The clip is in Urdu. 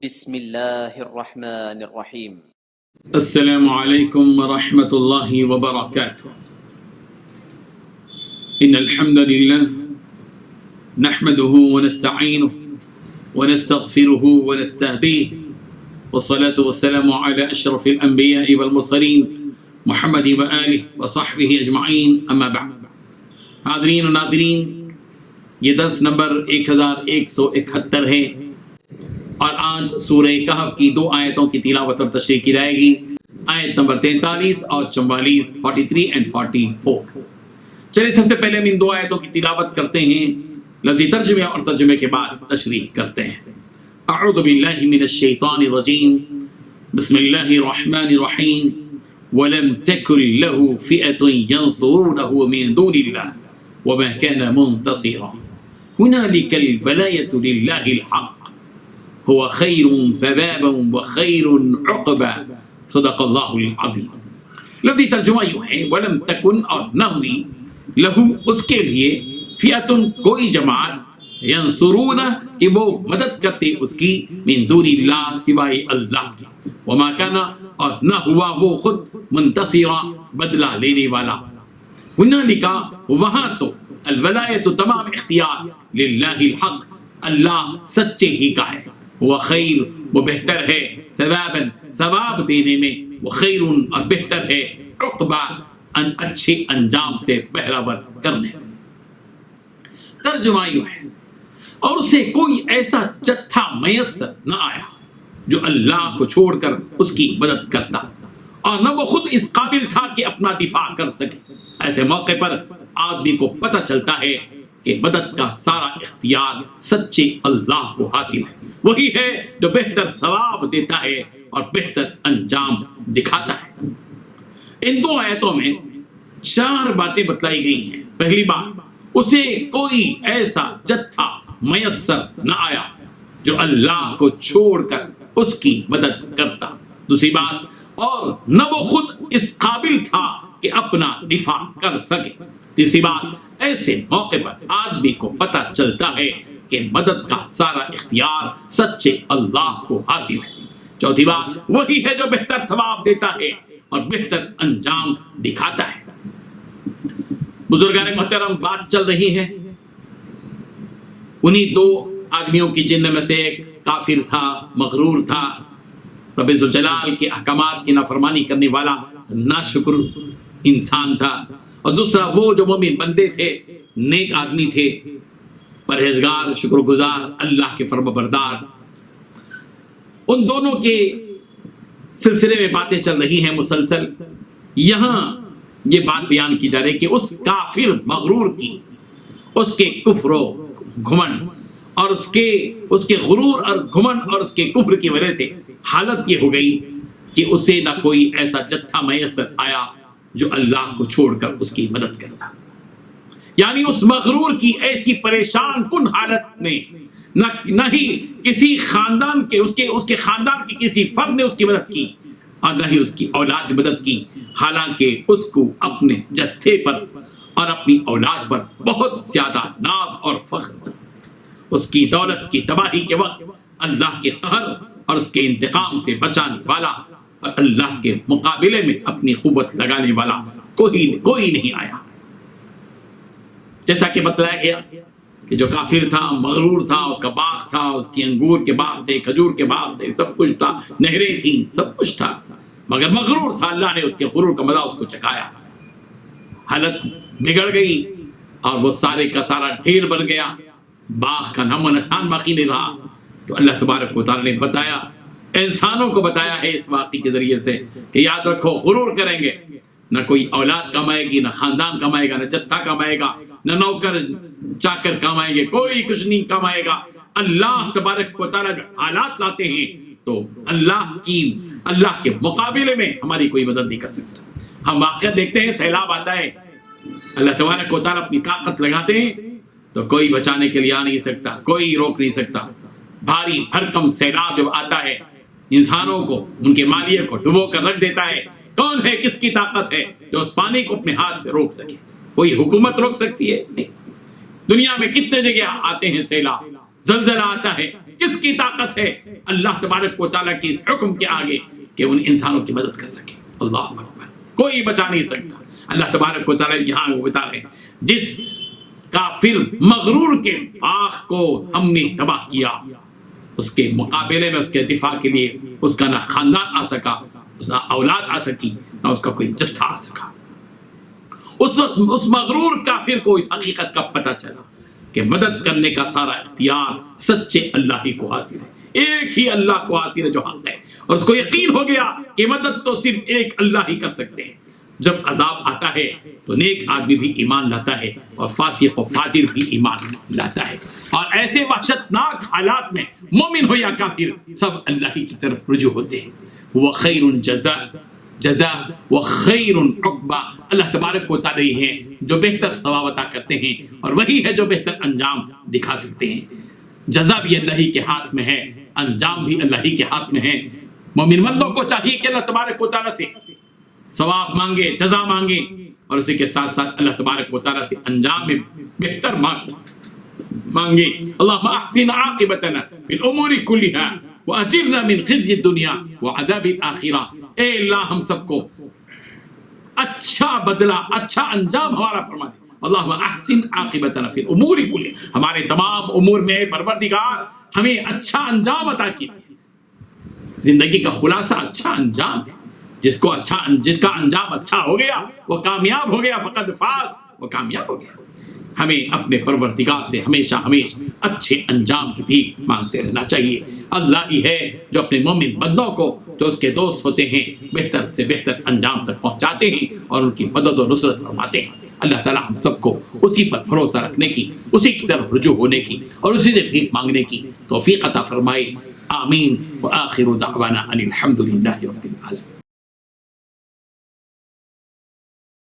بسم الله الرحمن الرحيم. السلام عليكم ورحمة الله وبركاته. إن الحمد لله نحمده ونستعينه ونستغفره ونستهديه والصلاة والسلام على أشرف الأنبياء والمرسلين محمد وآله وصحبه أجمعين أما بعد. حاضرین و ناظرین، یہ درس نمبر 1171 ہے اور آج سورہ کہف کی 2 آیتوں کی تلاوت اور تشریح کی جائے گی، آیت نمبر 43 اور 44 43 and 44۔ چلیے سب سے پہلے ہم ان 2 آیتوں کی تلاوت کرتے ہیں، لفظی ترجمے اور ترجمے کے بعد تشریح کرتے ہیں۔ اعوذ باللہ من الشیطان الرجیم، بسم اللہ الرحمن الرحیم۔ وَلَمْ تَكُنْ لَهُ فِئَةٌ يَنْصُرُونَهُ مِنْ دُونِ اللَّهِ وَمَا كَانَ مُنْتَصِرًا هُنَالِكَ الْوَلَايَةُ لِلَّهِ الْحَقِّ هُوَ خَيْرٌ ثَوَابًا وَخَيْرٌ عُقْبًا صدق اللہ العظیم۔ لفظی ترجمہ یوں ہے، وَلَمْ تَكُنْ اور نہ ہوئی، لَهُ اس کے لیے، فِئَةٌ کوئی جماعت، يَنْصُرُونَ کہ وہ مدد کرتے اس کی، مِنْ دُونِ اللَّهِ سوائے اللہ کی، وَمَا كَانَ اور نہ ہوا وہ خود، منتصرا بدلہ لینے والا۔ ہنالکا وہاں تو، الولایت تمام اختیار، للہ الحق اللہ سچے ہی کا ہے، وہ خیر وہ بہتر ہے، ثوابا ثواب دینے میں، وہ خیر اور بہتر ہے، عقبہ ان اچھے انجام سے بہرور کرنے۔ ترجمہ یوں ہے، اور اسے کوئی ایسا جتھا میسر نہ آیا جو اللہ کو چھوڑ کر اس کی مدد کرتا، اور نہ وہ خود اس قابل تھا کہ اپنا دفاع کر سکے۔ ایسے موقع پر آدمی کو پتہ چلتا ہے کہ مدد کا سارا اختیار سچے اللہ کو حاصل ہے، وہی ہے جو بہتر ثواب دیتا ہے اور بہتر انجام دکھاتا ہے۔ ان 2 آیتوں میں 4 باتیں بتلائی گئی ہیں۔ پہلی بات، اسے کوئی ایسا جتھا میسر نہ آیا جو اللہ کو چھوڑ کر اس کی مدد کرتا۔ دوسری بات، اور نہ وہ خود اس قابل تھا کہ اپنا دفاع کر سکے۔ تیسری بات، ایسے موقع پر آدمی کو پتہ چلتا ہے کہ مدد کا سارا اختیار سچے اللہ کو حاصل ہے۔ چوتھی بات، وہی ہے جو بہتر ثواب دیتا ہے اور بہتر انجام دکھاتا ہے۔ بزرگان محترم، بات چل رہی ہے انہی 2 آدمیوں کی جن میں سے ایک کافر تھا، مغرور تھا، رب ذوالجلال کے احکامات کی نافرمانی کرنے والا ناشکر انسان تھا، اور دوسرا وہ جو مومن بندے تھے، نیک آدمی تھے، پرہیزگار، شکر گزار، اللہ کے فرما بردار۔ ان دونوں کے سلسلے میں باتیں چل رہی ہیں مسلسل۔ یہاں یہ بات بیان کی جا رہی ہے کہ اس کافر مغرور کی، اس کے کفر و گھمنڈ اور اس کے غرور اور گھمنڈ اور اس کے کفر کی وجہ سے حالت یہ ہو گئی کہ اسے نہ کوئی ایسا جتھا میسر آیا جو اللہ کو چھوڑ کر اس کی مدد کرتا۔ یعنی اس مغرور کی ایسی پریشان کن حالت میں نہ ہی کسی خاندان کے اس کے خاندان کے کسی فرد نے اس کی مدد کی، اور نہ ہی اس کی اولاد نے مدد کی، حالانکہ اس کو اپنے جتھے پر اور اپنی اولاد پر بہت زیادہ ناز اور فخر تھا۔ اس کی دولت کی تباہی کے وقت اللہ کے قہر اور اس کے انتقام سے بچانے والا اور اللہ کے مقابلے میں اپنی قوت لگانے والا کوئی نہیں آیا۔ جیسا کہ بتلایا گیا کہ جو کافر تھا، مغرور تھا، اس کا باغ تھا، اس کی انگور کے باغ تھے، کھجور کے باغ تھے، سب کچھ تھا، نہریں تھیں، سب کچھ تھا، مگر مغرور تھا۔ اللہ نے اس کے غرور کا مزہ اس کو چکھایا، حالت بگڑ گئی اور وہ سارے کا سارا ڈھیر بن گیا، باغ کا نام و نشان باقی نہیں رہا۔ تو اللہ تبارک و تعالی نے بتایا، انسانوں کو بتایا ہے اس واقعے کے ذریعے سے کہ یاد رکھو، غرور کریں گے، نہ کوئی اولاد کمائے گی، نہ خاندان کمائے گا، نہ جتھا کمائے گا، نہ نوکر چاکر کمائیں گے، کوئی کچھ نہیں کمائے گا۔ اللہ تبارک و تعالی جو حالات لاتے ہیں تو اللہ کے مقابلے میں ہماری کوئی مدد نہیں کر سکتا۔ ہم واقعہ دیکھتے ہیں، سیلاب آتا ہے، اللہ تبارک و تعالی اپنی طاقت لگاتے ہیں تو کوئی بچانے کے لیے آ نہیں سکتا، کوئی روک نہیں سکتا۔ بھاری بھرکم سیلاب جب آتا ہے، انسانوں کو، ان کے مالیے کو ڈبو کر رکھ دیتا ہے۔ کون ہے، کس کی طاقت ہے جو اس پانی کو اپنے ہاتھ سے روک سکے؟ کوئی حکومت روک سکتی ہے؟ نہیں۔ دنیا میں کتنے جگہ آتے ہیں سیلاب، زلزلہ آتا ہے، کس کی طاقت ہے اللہ تبارک و تعالیٰ کی اس حکم کے آگے کہ ان انسانوں کی مدد کر سکے؟ اللہ اکبر، کوئی بچا نہیں سکتا۔ اللہ تبارک و تعالیٰ یہاں وہ بتا رہے ہیں جس کافر مغرور کے باغ کو ہم نے تباہ کیا، اس کے مقابلے میں اس کے دفاع کے لیے اس کا نہ خاندان آ سکا، نہ اولاد آ سکی، نہ اس کا کوئی جتھا آ سکا۔ اس وقت اس مغرور کافر کو اس حقیقت کا پتہ چلا کہ مدد کرنے کا سارا اختیار سچے اللہ ہی کو حاصل ہے، ایک ہی اللہ کو حاصل ہے جو حق ہے، اور اس کو یقین ہو گیا کہ مدد تو صرف ایک اللہ ہی کر سکتے ہیں۔ جب عذاب آتا ہے تو نیک آدمی بھی ایمان لاتا ہے اور فاسق و فاجر بھی ایمان لاتا ہے، اور ایسے وحشتناک حالات میں مومن ہو یا کافر سب اللہ ہی کی طرف رجوع ہوتے ہیں۔ وہ خیر جزا و خیر عقبہ، اللہ تبارک و تعالی ہیں جو بہتر ثواب عطا کرتے ہیں، اور وہی ہے جو بہتر انجام دکھا سکتے ہیں۔ جزا بھی اللہ ہی کے ہاتھ میں ہے، انجام بھی اللہ ہی کے ہاتھ میں ہے۔ مومن بندوں کو چاہیے کہ اللہ تبارک و تعالی سے ثواب مانگے، جزا مانگے، اور اسی کے ساتھ ساتھ اللہ تبارک و تعالی سے انجام میں بہتر مانگے۔ اللہم احسن عاقبتنا فی الامور کلھا واجرنا من خزي الدنیا وعذاب الاخرہ۔ اے اللہ ہم سب کو اچھا بدلہ، اچھا انجام ہمارا فرما دے۔ اللہم احسن عاقبتنا فی الامور کلھا، ہمارے تمام امور میں پروردگار ہمیں اچھا انجام عطا کیجیے۔ زندگی کا خلاصہ اچھا انجام ہے، جس کا انجام اچھا ہو گیا وہ کامیاب ہو گیا، فقد فاز، وہ کامیاب ہو گیا۔ ہمیں اپنے پروردگار سے ہمیشہ اچھے انجام کی بھی مانگتے رہنا چاہیے۔ اللہ ہی ہے جو اپنے مومن بندوں کو جو اس کے دوست ہوتے ہیں بہتر سے بہتر انجام تک پہنچاتے ہیں اور ان کی مدد و نصرت فرماتے ہیں۔ اللہ تعالی ہم سب کو اسی پر بھروسہ رکھنے کی، اسی کی طرف رجوع ہونے کی اور اسی سے بھیک مانگنے کی توفیق عطا فرمائے۔ آمین۔ وآخر دعوانا ان الحمد للہ رب العالمین۔